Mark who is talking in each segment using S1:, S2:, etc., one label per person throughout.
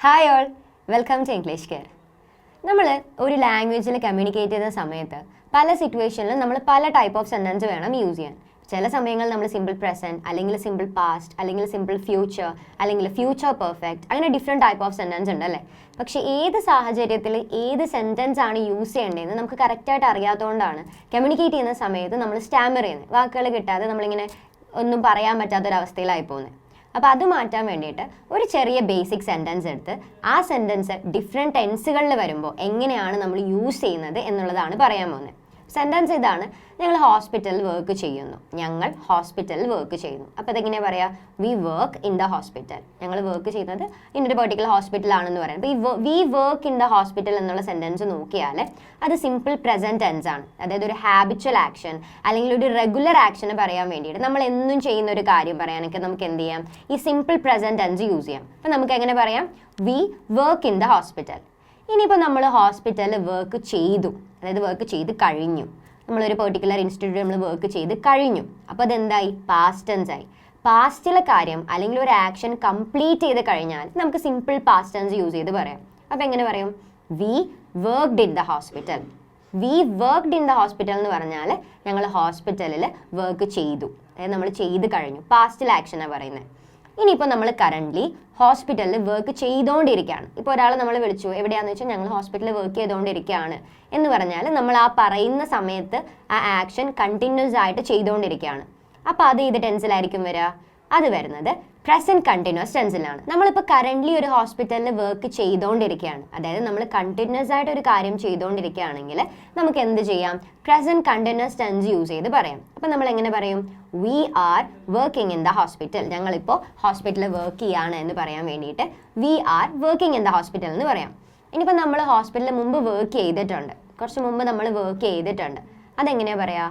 S1: Hi all, welcome to English care. നമ്മൾ ഒരു ലാംഗ്വേജിൽ കമ്മ്യൂണിക്കേറ്റ് ചെയ്യുന്ന സമയത്ത് പല സിറ്റുവേഷനിലും നമ്മൾ പല ടൈപ്പ് ഓഫ് സെൻറ്റൻസ് വേണം യൂസ് ചെയ്യാൻ. ചില സമയങ്ങളിൽ നമ്മൾ സിമ്പിൾ പ്രസൻറ്റ്, അല്ലെങ്കിൽ സിമ്പിൾ പാസ്റ്റ്, അല്ലെങ്കിൽ സിമ്പിൾ ഫ്യൂച്ചർ, അല്ലെങ്കിൽ ഫ്യൂച്ചർ പെർഫെക്റ്റ്, അങ്ങനെ ഡിഫറെൻറ്റ് ടൈപ്പ് ഓഫ് സെൻറ്റൻസ് ഉണ്ടല്ലേ. പക്ഷേ ഏത് സാഹചര്യത്തിൽ ഏത് സെൻറ്റൻസ് ആണ് യൂസ് ചെയ്യേണ്ടതെന്ന് നമുക്ക് കറക്റ്റായിട്ട് അറിയാത്തതുകൊണ്ടാണ് കമ്മ്യൂണിക്കേറ്റ് ചെയ്യുന്ന സമയത്ത് നമ്മൾ സ്റ്റാമർ ചെയ്യുന്നത്. വാക്കുകൾ കിട്ടാതെ നമ്മളിങ്ങനെ ഒന്നും പറയാൻ പറ്റാത്തൊരവസ്ഥയിലായി പോകുന്നത്. അപ്പോൾ അത് മാറ്റാൻ വേണ്ടിയിട്ട് ഒരു ചെറിയ ബേസിക് സെൻറ്റൻസ് എടുത്ത് ആ സെൻറ്റൻസ് ഡിഫറെൻറ്റ് ടെൻസുകളിൽ വരുമ്പോൾ എങ്ങനെയാണ് നമ്മൾ യൂസ് ചെയ്യുന്നത് എന്നുള്ളതാണ് പറയാൻ പോകുന്നത്. സെൻറ്റൻസ് ഇതാണ്: ഞങ്ങൾ ഹോസ്പിറ്റലിൽ വർക്ക് ചെയ്യുന്നു. ഞങ്ങൾ ഹോസ്പിറ്റലിൽ വർക്ക് ചെയ്യുന്നു. അപ്പോൾ അതെങ്ങനെയാണ് പറയുക? We work in the hospital. ഞങ്ങൾ വർക്ക് ചെയ്യുന്നത് ഇന്നൊരു പെർട്ടിക്കുലർ ഹോസ്പിറ്റലാണെന്ന് പറയാം. അപ്പോൾ ഈ we work in the hospital എന്നുള്ള സെൻറ്റൻസ് നോക്കിയാൽ അത് സിമ്പിൾ പ്രസൻറ്റ് ടെൻസ് ആണ്. അതായത് ഒരു ഹാബിച്വൽ ആക്ഷൻ അല്ലെങ്കിൽ ഒരു റെഗുലർ ആക്ഷന് പറയാൻ വേണ്ടിയിട്ട് നമ്മൾ എന്നും ചെയ്യുന്ന ഒരു കാര്യം പറയാനൊക്കെ നമുക്ക് എന്ത് ചെയ്യാം? ഈ സിമ്പിൾ പ്രസൻറ്റ് ടെൻസ് യൂസ് ചെയ്യാം. അപ്പോൾ നമുക്ക് എങ്ങനെ പറയാം? We work in the hospital. ഇനിയിപ്പോൾ നമ്മൾ ഹോസ്പിറ്റലിൽ വർക്ക് ചെയ്തു, അതായത് വർക്ക് ചെയ്ത് കഴിഞ്ഞു. നമ്മളൊരു പെർട്ടിക്കുലർ ഇൻസ്റ്റിറ്റ്യൂട്ട് നമ്മൾ വർക്ക് ചെയ്ത് കഴിഞ്ഞു. അപ്പോൾ അതെന്തായി? പാസ്റ്റ് ടെൻസ് ആയി. പാസ്റ്റിലെ കാര്യം അല്ലെങ്കിൽ ഒരു ആക്ഷൻ കംപ്ലീറ്റ് ചെയ്ത് കഴിഞ്ഞാൽ നമുക്ക് സിമ്പിൾ പാസ്റ്റ് ടെൻസ് യൂസ് ചെയ്ത് പറയാം. അപ്പോൾ എങ്ങനെ പറയും? We worked in the hospital. We worked in the hospital എന്ന് പറഞ്ഞാൽ ഞങ്ങൾ ഹോസ്പിറ്റലിൽ വർക്ക് ചെയ്തു, അതായത് നമ്മൾ ചെയ്ത് കഴിഞ്ഞു. പാസ്റ്റിൽ ആക്ഷനാണ് പറയുന്നത്. ഇനിയിപ്പോൾ നമ്മൾ കറൻ്റ്ലി ഹോസ്പിറ്റലിൽ വർക്ക് ചെയ്തുകൊണ്ടിരിക്കുകയാണ്. ഇപ്പോൾ ഒരാൾ നമ്മൾ വിളിച്ചു, എവിടെയാണെന്ന് വെച്ചാൽ ഞങ്ങൾ ഹോസ്പിറ്റലിൽ വർക്ക് ചെയ്തുകൊണ്ടിരിക്കുകയാണ് എന്ന് പറഞ്ഞാൽ നമ്മൾ ആ പറയുന്ന സമയത്ത് ആ ആക്ഷൻ കണ്ടിന്യൂസ് ആയിട്ട് ചെയ്തുകൊണ്ടിരിക്കുകയാണ്. അപ്പോൾ അത് ഏത് ടെൻസിലായിരിക്കും വരിക? അത് വരുന്നത് പ്രസൻറ്റ് കണ്ടിന്യൂസ് ടെൻസിലാണ്. നമ്മളിപ്പോൾ കറൻ്റ്ലി ഒരു ഹോസ്പിറ്റലിൽ വർക്ക് ചെയ്തുകൊണ്ടിരിക്കുകയാണ്, അതായത് നമ്മൾ കണ്ടിന്യൂസ് ആയിട്ട് ഒരു കാര്യം ചെയ്തുകൊണ്ടിരിക്കുകയാണെങ്കിൽ നമുക്ക് എന്ത് ചെയ്യാം? പ്രസൻറ്റ് കണ്ടിന്യൂസ് ടെൻസ് യൂസ് ചെയ്ത് പറയാം. അപ്പോൾ നമ്മൾ എങ്ങനെ പറയും? We are working in the hospital. ഞങ്ങളിപ്പോൾ ഹോസ്പിറ്റലിൽ വർക്ക് ചെയ്യാണ് എന്ന് പറയാൻ വേണ്ടിയിട്ട് we are working in the hospital എന്ന് പറയാം. ഇനിയിപ്പോൾ നമ്മൾ ഹോസ്പിറ്റലിൽ മുമ്പ് വർക്ക് ചെയ്തിട്ടുണ്ട്, കുറച്ച് മുമ്പ് നമ്മൾ വർക്ക് ചെയ്തിട്ടുണ്ട്. അതെങ്ങനെയാണ് പറയുക?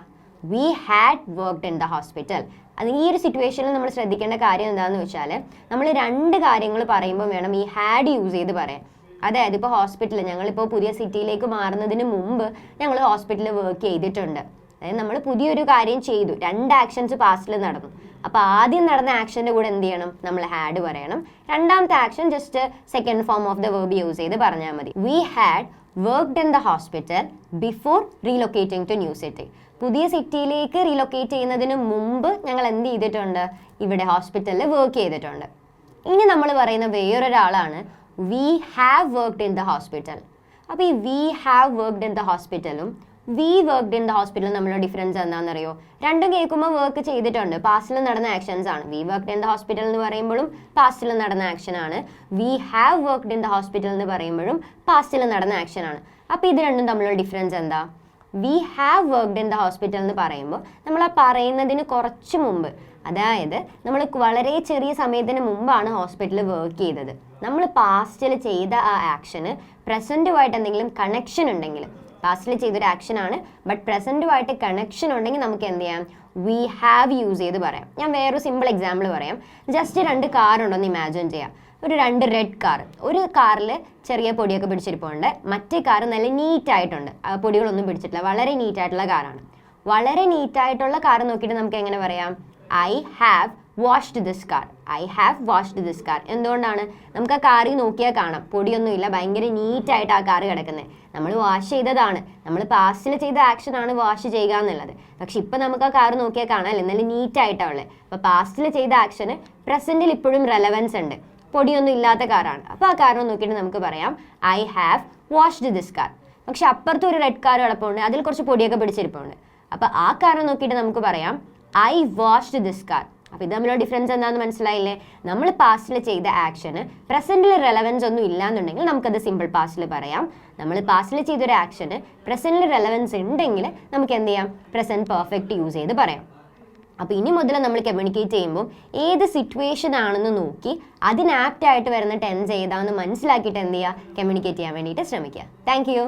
S1: V had worked in the hospital. അത് ഈ ഒരു സിറ്റുവേഷനിൽ നമ്മൾ ശ്രദ്ധിക്കേണ്ട കാര്യം എന്താണെന്ന് വെച്ചാൽ നമ്മൾ രണ്ട് കാര്യങ്ങൾ പറയുമ്പോൾ വേണം ഈ ഹാഡ് യൂസ് ചെയ്ത് പറയാൻ. അതായത് ഇപ്പോൾ ഹോസ്പിറ്റലിൽ ഞങ്ങളിപ്പോൾ പുതിയ സിറ്റിയിലേക്ക് മാറുന്നതിന് മുമ്പ് ഞങ്ങൾ ഹോസ്പിറ്റലിൽ വർക്ക് ചെയ്തിട്ടുണ്ട്. അതായത് നമ്മൾ പുതിയൊരു കാര്യം ചെയ്തു, രണ്ട് ആക്ഷൻസ് പാസ്റ്റിൽ നടന്നു. അപ്പോൾ ആദ്യം നടന്ന ആക്ഷൻ്റെ കൂടെ എന്ത് ചെയ്യണം? നമ്മൾ ഹാഡ് പറയണം. രണ്ടാമത്തെ action just second form of the verb use ചെയ്ത് പറഞ്ഞാൽ മതി. We had worked in the hospital before relocating to new city. പുതിയ സിറ്റിയിലേക്ക് റീലൊക്കേറ്റ് ചെയ്യുന്നതിന് മുമ്പ് ഞങ്ങൾ എന്ത് ചെയ്തിട്ടുണ്ട്? ഇവിടെ ഹോസ്പിറ്റലിൽ വർക്ക് ചെയ്തിട്ടുണ്ട്. ഇനി നമ്മൾ പറയുന്ന വേറൊരാളാണ് we have worked in the hospital. അപ്പോൾ ഈ we have worked in the ഹോസ്പിറ്റലും വി വർക്ക്ഡ് ഇൻ ദ ഹോസ്പിറ്റലും തമ്മിലുള്ള ഡിഫറൻസ് എന്താണെന്നറിയോ? രണ്ടും കേൾക്കുമ്പോൾ വർക്ക് ചെയ്തിട്ടുണ്ട്, പാസ്റ്റിൽ നടന്ന ആക്ഷൻസ് ആണ്. We worked in the hospital എന്ന് പറയുമ്പോഴും പാസ്റ്റിൽ നടന്ന ആക്ഷൻ ആണ്. We have worked in the hospital എന്ന് പറയുമ്പോഴും പാസ്റ്റിൽ നടന്ന ആക്ഷൻ ആണ്. അപ്പോൾ ഇത് രണ്ടും തമ്മിലുള്ള ഡിഫറൻസ് എന്താ? V have worked in the hospital എന്ന് പറയുമ്പോൾ നമ്മൾ ആ പറയുന്നതിന് കുറച്ച് മുമ്പ്, അതായത് നമ്മൾ വളരെ ചെറിയ സമയത്തിന് മുമ്പാണ് ഹോസ്പിറ്റലിൽ വർക്ക് ചെയ്തത്. നമ്മൾ പാസ്റ്റിൽ ചെയ്ത ആ ആക്ഷന് പ്രസൻറ്റുമായിട്ട് എന്തെങ്കിലും കണക്ഷൻ ഉണ്ടെങ്കിൽ, പാസ്റ്റിൽ ചെയ്തൊരു ആക്ഷനാണ് ബട്ട് പ്രസൻറ്റുമായിട്ട് കണക്ഷൻ ഉണ്ടെങ്കിൽ നമുക്ക് എന്ത് ചെയ്യാം? വി ഹാവ് യൂസ് ചെയ്ത് പറയാം. ഞാൻ വേറൊരു സിമ്പിൾ എക്സാമ്പിൾ പറയാം. ജസ്റ്റ് രണ്ട് കാർ ഉണ്ടെന്ന് ഇമാജിൻ ചെയ്യാം. ഒരു രണ്ട് റെഡ് കാർ. ഒരു കാറിൽ ചെറിയ പൊടിയൊക്കെ പിടിച്ചിരിപ്പുണ്ട്, മറ്റേ കാർ നല്ല നീറ്റായിട്ടുണ്ട്, പൊടികളൊന്നും പിടിച്ചിട്ടില്ല, വളരെ നീറ്റായിട്ടുള്ള കാറാണ്. വളരെ നീറ്റായിട്ടുള്ള കാർ നോക്കിയിട്ട് നമുക്ക് എങ്ങനെ പറയാം? I have washed this car. I have washed this car. എന്തുകൊണ്ടാണ്? നമുക്ക് ആ കാറിൽ നോക്കിയാൽ കാണാം പൊടിയൊന്നുമില്ല, ഭയങ്കര നീറ്റായിട്ട് ആ കാർ കിടക്കുന്നത്. നമ്മൾ വാഷ് ചെയ്തതാണ്, നമ്മൾ പാസ്റ്റിൽ ചെയ്ത ആക്ഷനാണ് വാഷ് ചെയ്യുക എന്നുള്ളത്. പക്ഷെ ഇപ്പം നമുക്ക് ആ കാർ നോക്കിയാൽ കാണാമല്ലേ, നല്ല നീറ്റായിട്ടാണ് ഉള്ളത്. അപ്പോൾ പാസ്റ്റിൽ ചെയ്ത ആക്ഷന് പ്രസൻറ്റിൽ ഇപ്പോഴും റെലവൻസ് ഉണ്ട്, പൊടിയൊന്നും ഇല്ലാത്ത കാറാണ്. അപ്പോൾ ആ കാറിനെ നോക്കിയിട്ട് നമുക്ക് പറയാം I have washed this car. പക്ഷെ അപ്പുറത്ത് ഒരു റെഡ് കാർ കിടപ്പുണ്ട്, അതിൽ കുറച്ച് പൊടിയൊക്കെ പിടിച്ചിരിപ്പുണ്ട്. അപ്പോൾ ആ കാറിനെ നോക്കിയിട്ട് നമുക്ക് പറയാം ഐ വാഷ്ഡ് ദിസ് കാർ. അപ്പോൾ ഇത് തമ്മിലുള്ള ഡിഫറൻസ് എന്താണെന്ന് മനസ്സിലായില്ലേ? നമ്മൾ പാസ്റ്റിൽ ചെയ്ത ആക്ഷന് പ്രസൻറ്റിൽ റെലവൻസ് ഒന്നും ഇല്ലാന്നുണ്ടെങ്കിൽ നമുക്കത് സിമ്പിൾ പാസ്റ്റിൽ പറയാം. നമ്മൾ പാസ്റ്റിൽ ചെയ്തൊരു ആക്ഷന് പ്രസൻറ്റിൽ റെലവൻസ് ഉണ്ടെങ്കിൽ നമുക്ക് എന്ത് ചെയ്യാം? പ്രസൻറ്റ് പെർഫെക്റ്റ് യൂസ് ചെയ്ത് പറയാം. അപ്പോൾ ഇനി മുതൽ നമ്മൾ കമ്മ്യൂണിക്കേറ്റ് ചെയ്യുമ്പോൾ ഏത് സിറ്റുവേഷൻ ആണെന്ന് നോക്കി അതിന് ആപ്റ്റായിട്ട് വരുന്ന ടെൻസ് ഏതാണെന്ന് മനസ്സിലാക്കിയിട്ട് എന്ത് ചെയ്യുക? കമ്മ്യൂണിക്കേറ്റ് ചെയ്യാൻ വേണ്ടിയിട്ട് ശ്രമിക്കുക. Thank you.